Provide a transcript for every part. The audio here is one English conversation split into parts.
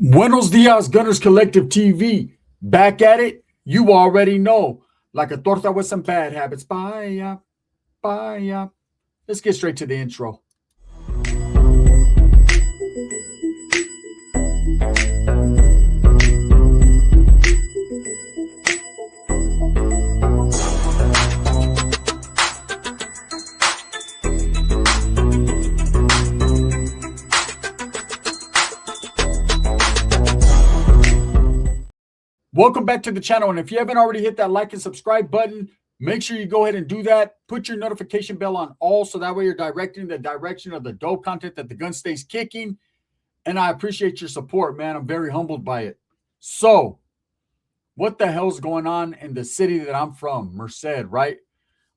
Buenos dias, Gunners Collective TV. Back at it. You already know. Like a torta with some bad habits. Bye. Bye. Let's get straight to the intro. Welcome back to the channel. And if you haven't already hit that like and subscribe button, make sure you go ahead and do that. Put your notification bell on all so that way you're directing the direction of the dope content that the gun stays kicking. And I appreciate your support, man. I'm very humbled by it. So, what the hell's going on in the city that I'm from, Merced, right?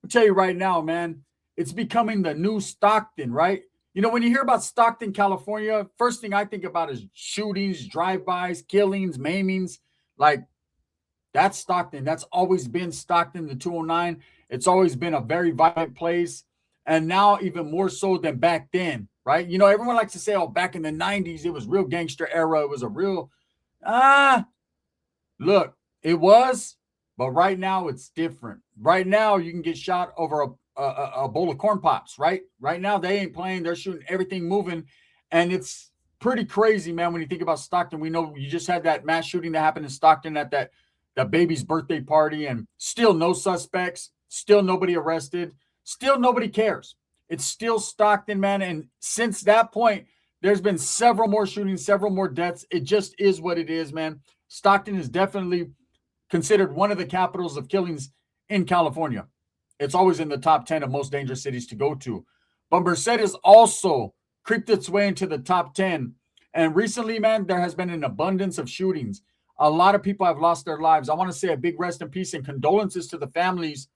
I'll tell you right now, man, it's becoming the new Stockton, right? You know, when you hear about Stockton, California, first thing I think about is shootings, drive-bys, killings, maimings. Like, that's Stockton. That's always been Stockton, the 209. It's always been a very violent place. And now even more so than back then, right? You know, everyone likes to say, oh, back in the 90s, it was real gangster era. It was a real, look, it was, but right now it's different. Right now you can get shot over a bowl of corn pops, right? Right now they ain't playing. They're shooting everything moving. And it's pretty crazy, man, when you think about Stockton. We know you just had that mass shooting that happened in Stockton at that baby's birthday party, and still no suspects, still nobody arrested, still nobody cares. It's still Stockton, man. And since that point, there's been several more shootings, several more deaths. It just is what it is, man. Stockton is definitely considered one of the capitals of killings in California. It's always in the top 10 of most dangerous cities to go to. But Merced has also creeped its way into the top 10. And recently, man, there has been an abundance of shootings. A lot of people have lost their lives. I want to say a big rest in peace and condolences to the families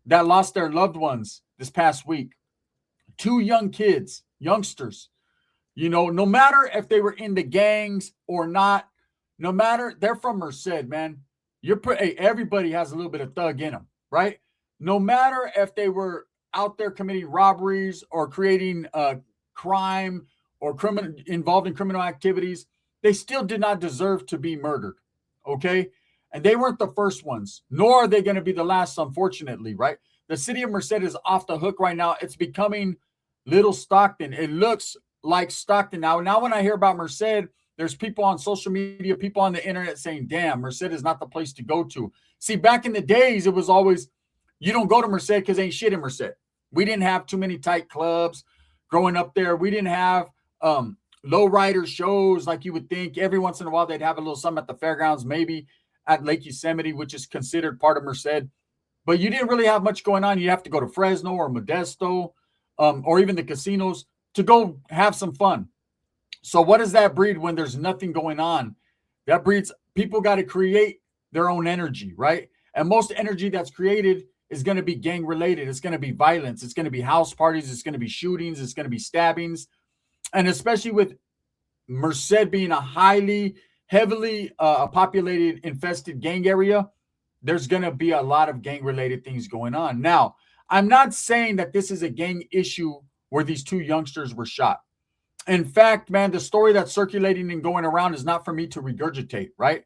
that lost their loved ones this past week. 2 young kids, youngsters, you know, no matter if they were in the gangs or not, no matter, they're from Merced, man. Hey, everybody has a little bit of thug in them, right? No matter if they were out there committing robberies or creating crime or involved in criminal activities, they still did not deserve to be murdered, okay? And they weren't the first ones, nor are they going to be the last, unfortunately, right? The city of Merced is off the hook right now. It's becoming little Stockton. It looks like Stockton now. Now, when I hear about Merced, there's people on social media, people on the internet saying, damn, Merced is not the place to go to. See, back in the days, it was always, you don't go to Merced because ain't shit in Merced. We didn't have too many tight clubs growing up there. We didn't have lowrider shows like you would think. Every once in a while, they'd have a little something at the fairgrounds, maybe at Lake Yosemite, which is considered part of Merced. But you didn't really have much going on. You have to go to Fresno or Modesto or even the casinos to go have some fun. So what does that breed when there's nothing going on? That breeds people got to create their own energy, right? And most energy that's created is going to be gang related. It's going to be violence. It's going to be house parties. It's going to be shootings. It's going to be stabbings. And especially with Merced being a heavily populated, infested gang area, there's going to be a lot of gang-related things going on. Now, I'm not saying that this is a gang issue where these 2 youngsters were shot. In fact, man, the story that's circulating and going around is not for me to regurgitate, right?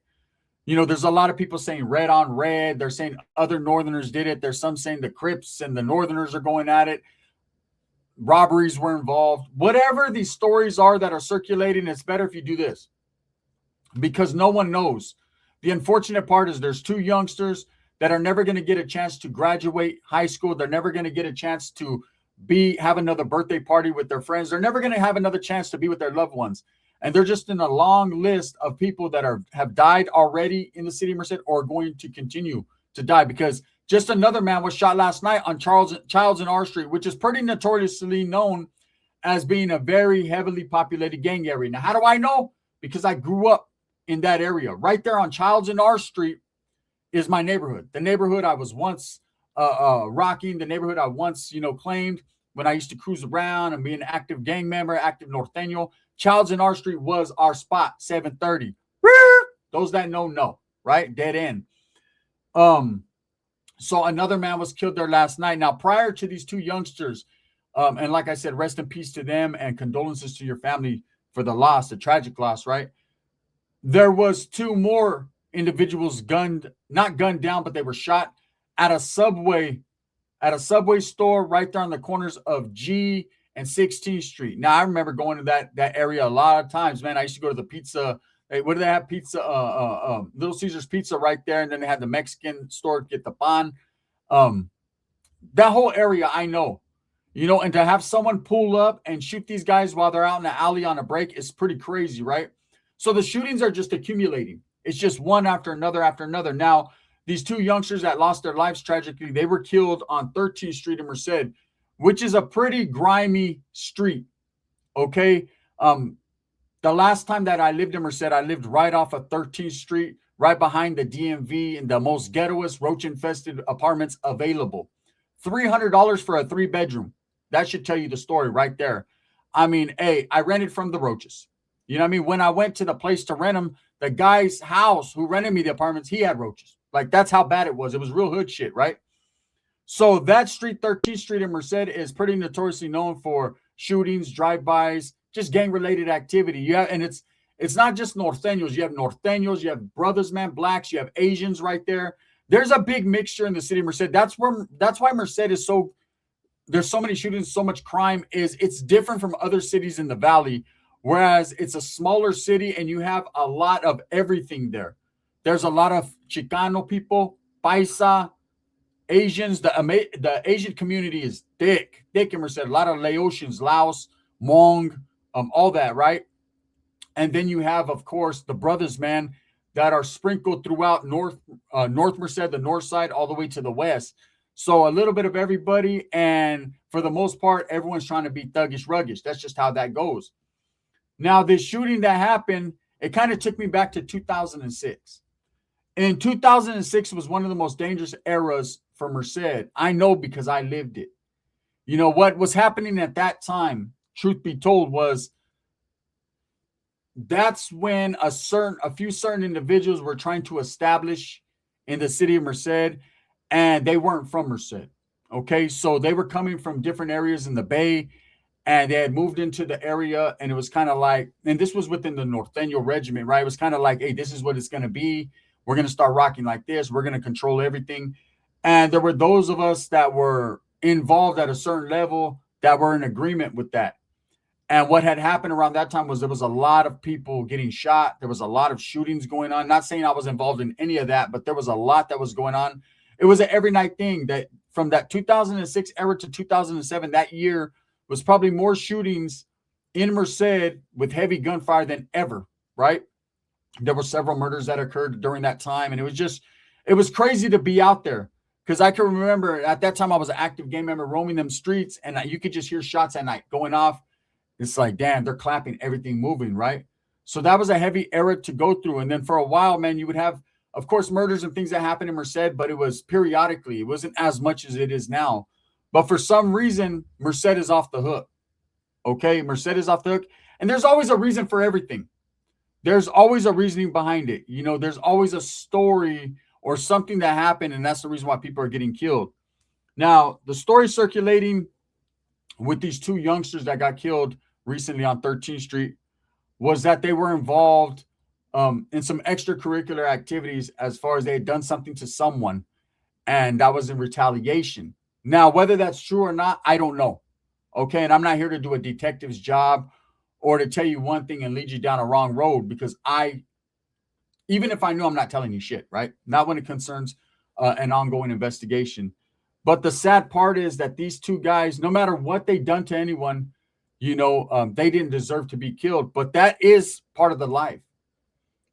You know, there's a lot of people saying red on red. They're saying other Northerners did it. There's some saying the Crips and the Northerners are going at it. Robberies were involved. Whatever these stories are that are circulating, it's better if you do this because no one knows. The unfortunate part is there's 2 youngsters that are never going to get a chance to graduate high school. They're never going to get a chance to have another birthday party with their friends. They're never going to have another chance to be with their loved ones. And they're just in a long list of people that have died already in the city of Merced or going to continue to die because just another man was shot last night on Childs and R Street, which is pretty notoriously known as being a very heavily populated gang area. Now, how do I know? Because I grew up in that area. Right there on Childs and R Street is my neighborhood. The neighborhood I was once rocking, the neighborhood I once, claimed when I used to cruise around and be an active gang member, active Norteno. Childs and R Street was our spot, 730. Those that know, right? Dead end. So another man was killed there last night. Now, prior to these 2 youngsters, and like I said, rest in peace to them and condolences to your family for the loss, the tragic loss, right? there was two more individuals not gunned down, but they were shot at a subway store right there on the corners of G and 16th Street. Now I remember going to that area a lot of times, man. I used to go to the pizza. What do they have? Pizza, Little Caesars Pizza right there, and then they had the Mexican store, Get the Pan. Um, that whole area I know, and to have someone pull up and shoot these guys while they're out in the alley on a break is pretty crazy, right? So the shootings are just accumulating. It's just one after another after another. Now, these two youngsters that lost their lives tragically, they were killed on 13th Street in Merced, which is a pretty grimy street. Okay. The last time that I lived in Merced, I lived right off of 13th Street, right behind the DMV and the most ghettoest, roach infested apartments available. $300 for a 3-bedroom. That should tell you the story right there. I mean, hey, I rented from the roaches. You know what I mean? When I went to the place to rent them, the guy's house who rented me the apartments, he had roaches. Like, that's how bad it was. It was real hood shit, right? So that street, 13th Street in Merced, is pretty notoriously known for shootings, drive-bys, just gang-related activity. Yeah, and it's not just Norteños. You have Norteños, you have brothers, man, blacks, you have Asians right there. There's a big mixture in the city of Merced. That's why Merced is so, there's so many shootings, so much crime. It's different from other cities in the valley, whereas it's a smaller city and you have a lot of everything there. There's a lot of Chicano people, Paisa, Asians. The Asian community is thick in Merced. A lot of Laotians, Laos, Hmong, all that, right? And then you have, of course, the brothers, man, that are sprinkled throughout North Merced, the north side, all the way to the west. So a little bit of everybody, and for the most part, everyone's trying to be thuggish, ruggish. That's just how that goes. Now, this shooting that happened, it kind of took me back to 2006. And 2006 was one of the most dangerous eras for Merced. I know because I lived it. You know, what was happening at that time, truth be told, was that's when a few certain individuals were trying to establish in the city of Merced, and they weren't from Merced. Okay, so they were coming from different areas in the Bay, and they had moved into the area, and it was kind of like, and this was within the Norteno regiment, right? It was kind of like, hey, this is what it's going to be. We're going to start rocking like this. We're going to control everything. And there were those of us that were involved at a certain level that were in agreement with that. And what had happened around that time was there was a lot of people getting shot. There was a lot of shootings going on. Not saying I was involved in any of that, but there was a lot that was going on. It was an every night thing. That from that 2006 era to 2007, that year was probably more shootings in Merced with heavy gunfire than ever, right? There were several murders that occurred during that time. And it was crazy to be out there. Because I can remember at that time I was an active gang member roaming them streets, and you could just hear shots at night going off. It's like, damn, they're clapping, everything moving, right? So that was a heavy era to go through. And then for a while, man, you would have, of course, murders and things that happened in Merced, but it was periodically. It wasn't as much as it is now. But for some reason, Merced is off the hook. Okay, Merced is off the hook. And there's always a reason for everything. There's always a reasoning behind it. You know, there's always a story or something that happened, and that's the reason why people are getting killed. Now, the story circulating with these two youngsters that got killed recently on 13th Street was that they were involved in some extracurricular activities as far as they had done something to someone, and that was in retaliation. Now, whether that's true or not, I don't know. Okay, and I'm not here to do a detective's job or to tell you one thing and lead you down a wrong road, because even if I knew, I'm not telling you shit, right? Not when it concerns an ongoing investigation. But the sad part is that these two guys, no matter what they done to anyone, they didn't deserve to be killed. But that is part of the life.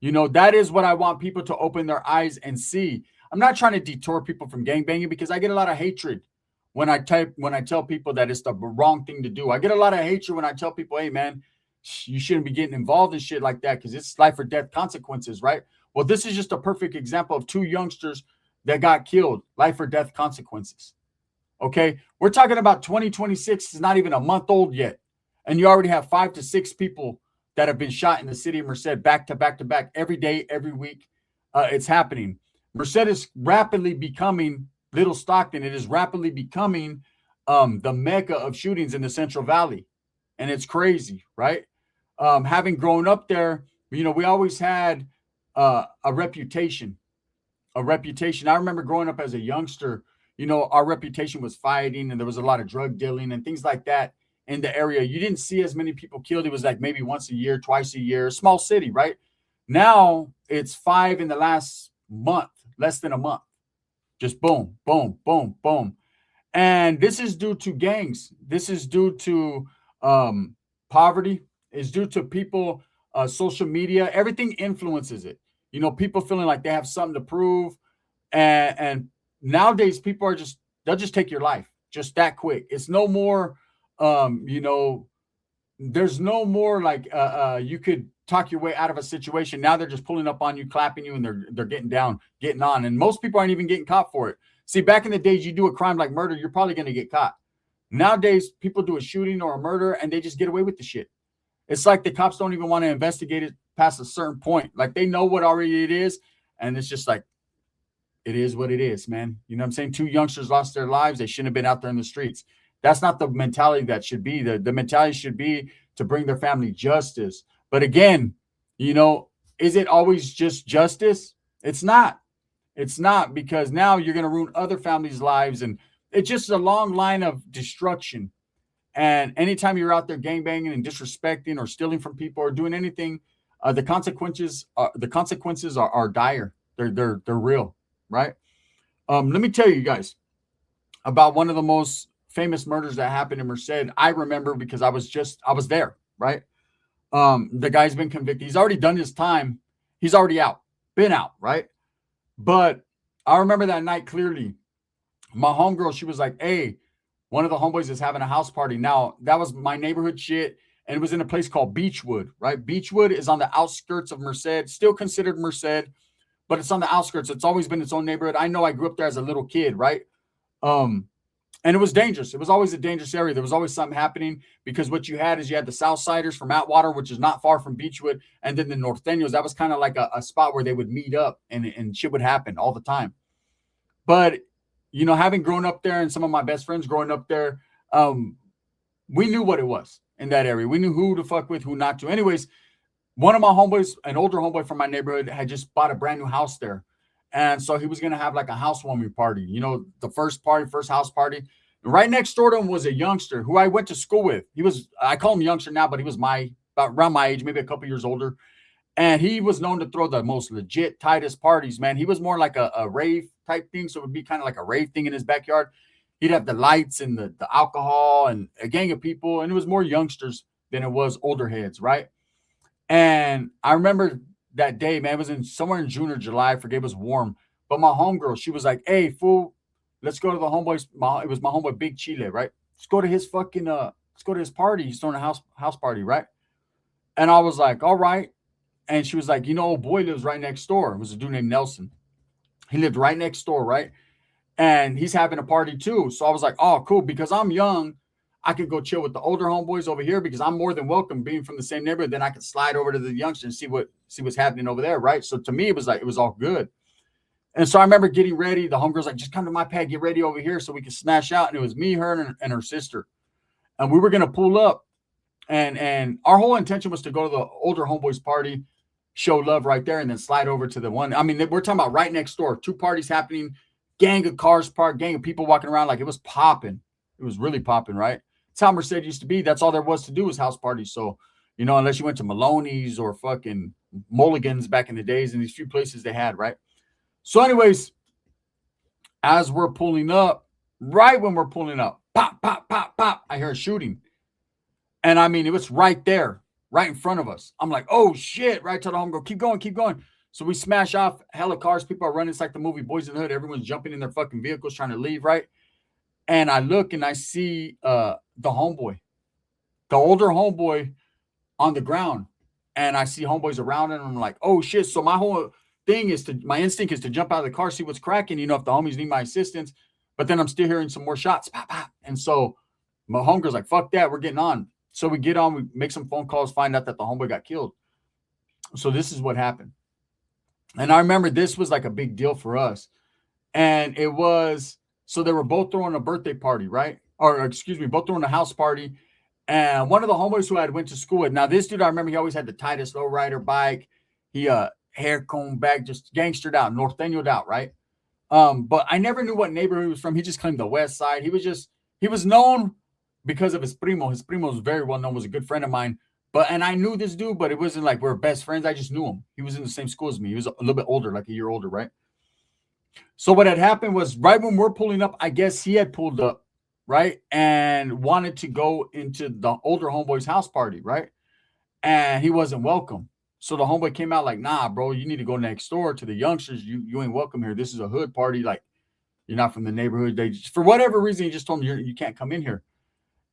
That is what I want people to open their eyes and see. I'm not trying to detour people from gangbanging, because I get a lot of hatred when I tell people that it's the wrong thing to do. I get a lot of hatred when I tell people, hey, man, you shouldn't be getting involved in shit like that because it's life or death consequences, right? Well, this is just a perfect example of two youngsters that got killed, life or death consequences. Okay, we're talking about 2026. It's not even a month old yet, and you already have 5 to 6 people that have been shot in the city of Merced back to back to back every day, every week. It's happening. Merced is rapidly becoming Little Stockton. It is rapidly becoming the mecca of shootings in the Central Valley, and it's crazy, right? Having grown up there, We always had a reputation, a reputation. I remember growing up as a youngster, our reputation was fighting, and there was a lot of drug dealing and things like that in the area. You didn't see as many people killed. It was like maybe once a year, twice a year, small city, right? Now it's five in the last month, less than a month. Just boom, boom, boom, boom. And this is due to gangs. This is due to poverty. It's due to people, social media. Everything influences it. People feeling like they have something to prove, and nowadays people are they'll just take your life just that quick. It's no more, you know, there's no more like you could talk your way out of a situation. Now they're just pulling up on you, clapping you, and they're getting down, getting on. And most people aren't even getting caught for it. See, back in the days, you do a crime like murder, you're probably going to get caught. Nowadays, people do a shooting or a murder and they just get away with the shit. It's like the cops don't even want to investigate it past a certain point. Like they know what already it is, and it's just like it is what it is, man. You know what I'm saying? Two youngsters lost their lives. They shouldn't have been out there in the streets. That's not the mentality that should be. The mentality should be to bring their family justice. But again, is it always just justice? It's not. It's not, because now you're going to ruin other families' lives. And it's just a long line of destruction. And anytime you're out there gangbanging and disrespecting or stealing from people or doing anything, the consequences are dire. They're real, right? Let me tell you guys about one of the most famous murders that happened in Merced. I remember because I was there, right? The guy's been convicted. He's already done his time. He's already out, been out, right? But I remember that night clearly. My homegirl, she was like, "Hey, one of the homeboys is having a house party." Now, that was my neighborhood shit, and it was in a place called Beechwood, right? Beechwood is on the outskirts of Merced, still considered Merced, but it's on the outskirts. It's always been its own neighborhood. I know I grew up there as a little kid, right? Um, and it was dangerous. It was always a dangerous area. There was always something happening because what you had the Southsiders from Atwater, which is not far from Beechwood, and then the Nortenos. That was kind of like a spot where they would meet up and shit would happen all the time. But having grown up there and some of my best friends growing up there, we knew what it was in that area. We knew who to fuck with, who not to. Anyways, one of my homeboys, an older homeboy from my neighborhood, had just bought a brand new house there. And so he was going to have like a housewarming party, the first house party. Right next door to him was a youngster who I went to school with. I call him youngster now, but he was about around my age, maybe a couple years older. And he was known to throw the most legit, tightest parties, man. He was more like a rave type thing. So it would be kind of like a rave thing in his backyard. He'd have the lights and the alcohol and a gang of people. And it was more youngsters than it was older heads, right? And I remember that day, man, it was somewhere in June or July. I forget, it was warm. But my homegirl, she was like, "Hey, fool, let's go to the homeboy's." It was my homeboy Big Chile, right? Let's go to his party. He's throwing a house party, right? And I was like, "All right." And she was like, "Old boy lives right next door." It was a dude named Nelson. He lived right next door, right? And he's having a party too. So I was like, "Oh, cool." Because I'm young, I could go chill with the older homeboys over here because I'm more than welcome being from the same neighborhood. Then I could slide over to the youngsters and see what's happening over there, right? So to me, it was all good. And so I remember getting ready. The homegirl's like, "Just come to my pad, get ready over here so we can smash out." And it was me, her, and her sister. And we were gonna pull up. And our whole intention was to go to the older homeboys party, show love right there, and then slide over to the one. I mean, we're talking about right next door, two parties happening, gang of cars parked, gang of people walking around, like it was popping. It was really popping, right? That's how Merced used to be. That's all there was to do was house parties. So, unless you went to Maloney's or fucking Mulligan's back in the days, and these few places they had, right? So, anyways, as we're pulling up, right when we're pulling up, pop, pop, pop, pop, I hear a shooting. And I mean, it was right there, right in front of us. I'm like, "Oh shit," right to the home, go, "Keep going, keep going." So we smash off hella cars. People are running. It's like the movie Boys in the Hood. Everyone's jumping in their fucking vehicles trying to leave, right? And I look and I see the homeboy, the older homeboy on the ground. And I see homeboys around him. And I'm like, "Oh shit." So my instinct is to jump out of the car, see what's cracking, if the homies need my assistance. But then I'm still hearing some more shots. Pop, pop. And so my homegirl's like, "Fuck that, we're getting on." So we get on, we make some phone calls, find out that the homeboy got killed. So this is what happened. And I remember this was like a big deal for us. And it was, so they were both throwing a birthday party, right? Or excuse me, both throwing a house party. And one of the homeboys who I went to school with, now this dude, I remember he always had the tightest lowrider bike. He hair comb back, just gangstered out, Norteno out, right? But I never knew what neighborhood he was from. He just claimed the west side. He was known because of his primo. His primo was very well known, was a good friend of mine. And I knew this dude, but it wasn't like we're best friends. I just knew him. He was in the same school as me. He was a little bit older, like a year older, right? So what had happened was right when we're pulling up, I guess he had pulled up, right? And wanted to go into the older homeboy's house party, right? And he wasn't welcome. So the homeboy came out like, nah, bro, you need to go next door to the youngsters. You ain't welcome here. This is a hood party. Like, you're not from the neighborhood. They just, for whatever reason, he just told me you can't come in here.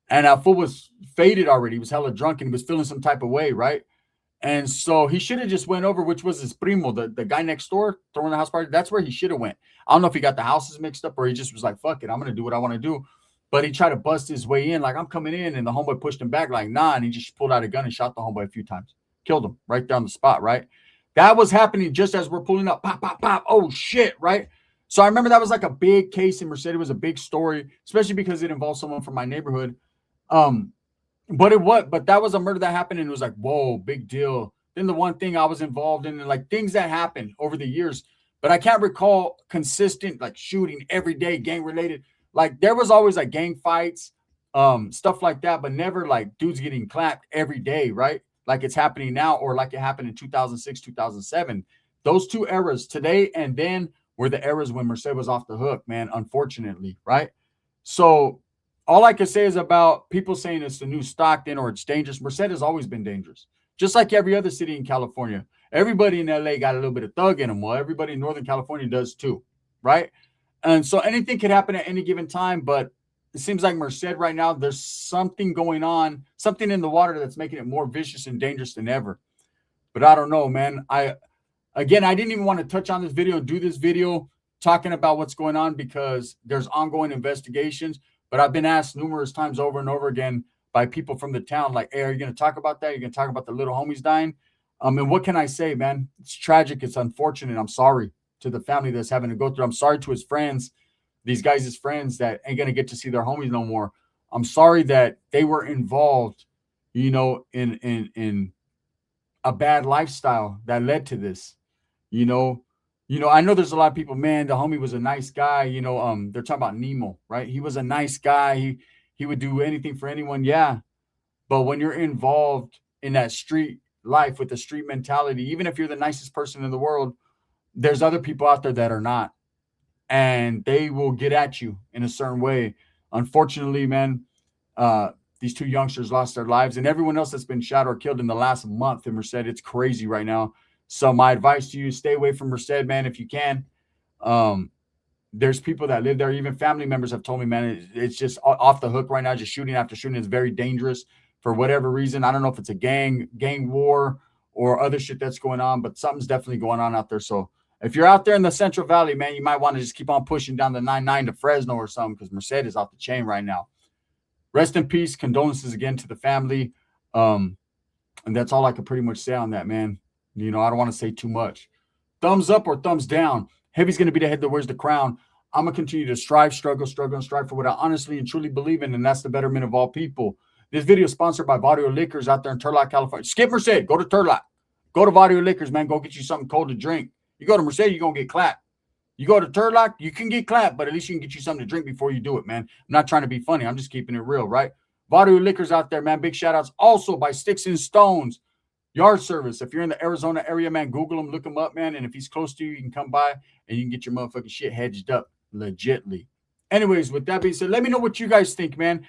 And fool was faded already. He was hella drunk and he was feeling some type of way, right? And so he should have just went over, which was his primo, the guy next door throwing the house party. That's where he should have went. I don't know if he got the houses mixed up or he just was like, fuck it, I'm going to do what I want to do. But he tried to bust his way in, like, I'm coming in. And the homeboy pushed him back, like, nah. And he just pulled out a gun and shot the homeboy a few times. Killed him right there on the spot, right? That was happening just as we're pulling up. Pop, pop, pop. Oh, shit, right? So I remember that was like a big case in Merced. It was a big story, especially because it involved someone from my neighborhood. But that was a murder that happened, and it was like, whoa, big deal. Then the one thing I was involved in, and like things that happened over the years, but I can't recall consistent like shooting every day, gang related. Like there was always like gang fights, stuff like that, but never like dudes getting clapped every day, right? Like it's happening now, or like it happened in 2006, 2007. Those two eras, today and then, were the eras when Merced was off the hook, man, unfortunately, right? So all I can say is about people saying it's the new Stockton or it's dangerous. Merced has always been dangerous, just like every other city in California. Everybody in LA got a little bit of thug in them. Well, everybody in Northern California does too, right? And so anything could happen at any given time, but it seems like Merced right now, there's something going on, something in the water that's making it more vicious and dangerous than ever. But I don't know, man. I didn't even want to touch on this video and do this video talking about what's going on because there's ongoing investigations. But I've been asked numerous times over and over again by people from the town, like, hey, are you going to talk about that? You're going to talk about the little homies dying? And what can I say, man? It's tragic. It's unfortunate. I'm sorry to the family that's having to go through. I'm sorry to his friends, these guys' friends that ain't going to get to see their homies no more. I'm sorry that they were involved, in a bad lifestyle that led to this. I know there's a lot of people, man, the homie was a nice guy. They're talking about Nemo, right? He was a nice guy. He would do anything for anyone. Yeah. But when you're involved in that street life with the street mentality, even if you're the nicest person in the world, there's other people out there that are not. And they will get at you in a certain way. Unfortunately, man, these two youngsters lost their lives, and everyone else that's been shot or killed in the last month in Merced. It's crazy right now. So my advice to you, stay away from Merced, man, if you can. There's people that live there. Even family members have told me, man, it's just off the hook right now. Just shooting after shooting is very dangerous for whatever reason. I don't know if it's a gang war or other shit that's going on, but something's definitely going on out there. So if you're out there in the Central Valley, man, you might want to just keep on pushing down the 99 to Fresno or something because Merced is off the chain right now. Rest in peace. Condolences again to the family. And that's all I can pretty much say on that, man. I don't want to say too much. Thumbs up or thumbs down. Heavy's going to be the head that wears the crown. I'm going to continue to strive, struggle, and strive for what I honestly and truly believe in, and that's the betterment of all people. This video is sponsored by Barrio Liquors out there in Turlock, California. Skip Merced. Go to Turlock. Go to Barrio Liquors, man. Go get you something cold to drink. You go to Merced, you're going to get clapped. You go to Turlock, you can get clapped, but at least you can get you something to drink before you do it, man. I'm not trying to be funny. I'm just keeping it real, right? Barrio Liquors out there, man. Big shout outs also by Sticks and Stones. Yard service. If you're in the Arizona area, man, Google him, look him up, man. And if he's close to you, you can come by and you can get your motherfucking shit hedged up legitly. Anyways, with that being said, let me know what you guys think, man.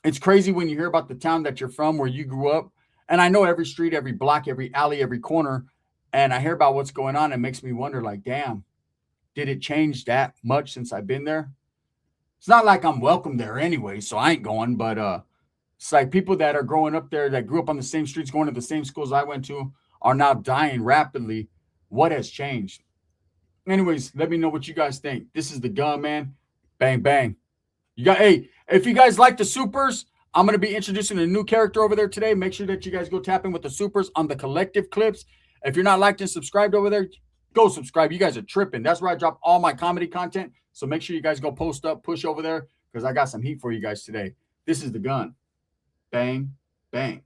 It's crazy when you hear about the town that you're from, where you grew up. And I know every street, every block, every alley, every corner. And I hear about what's going on. It makes me wonder, like, damn, did it change that much since I've been there? It's not like I'm welcome there anyway, so I ain't going. But it's like people that are growing up there, that grew up on the same streets, going to the same schools I went to, are now dying rapidly. What has changed? Anyways, let me know what you guys think. This is the gun, man. Bang, bang. Hey, if you guys like the supers, I'm going to be introducing a new character over there today. Make sure that you guys go tap in with the supers on the collective clips. If you're not liked and subscribed over there, go subscribe. You guys are tripping. That's where I drop all my comedy content. So make sure you guys go post up, push over there, because I got some heat for you guys today. This is the gun. Bang, bang.